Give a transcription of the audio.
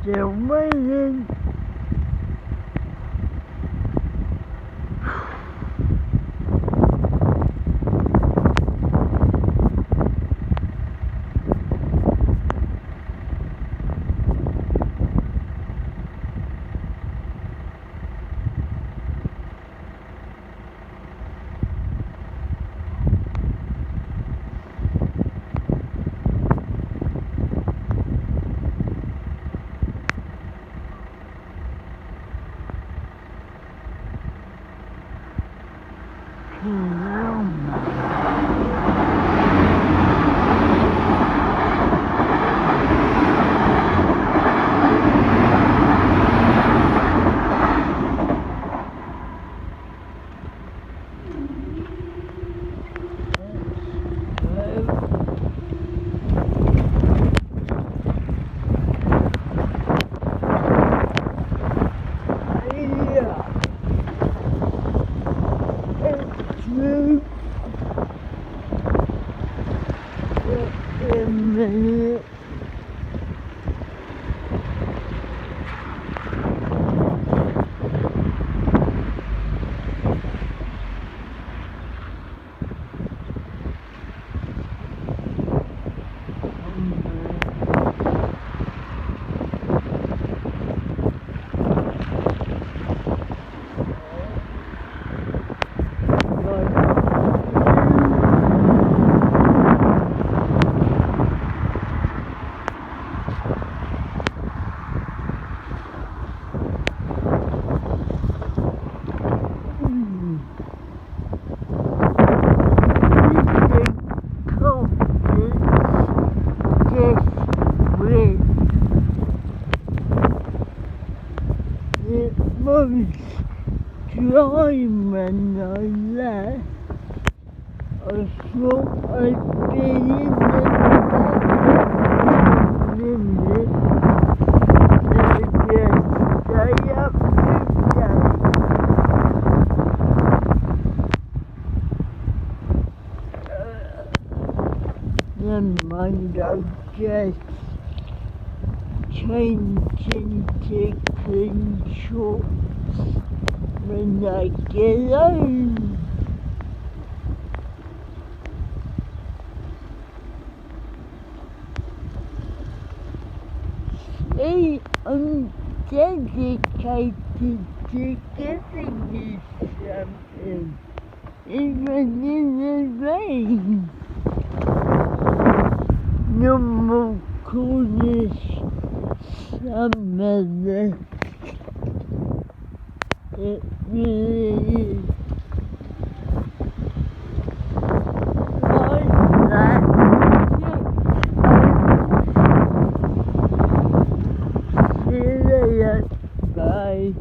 still waiting. Enjoyment of that, also I've been in the stay up then mind just changing to clean shorts when I get home. See, I'm dedicated to giving you something, even in the rain. No more coolness, summer. It really is. Like that. See you later. Bye.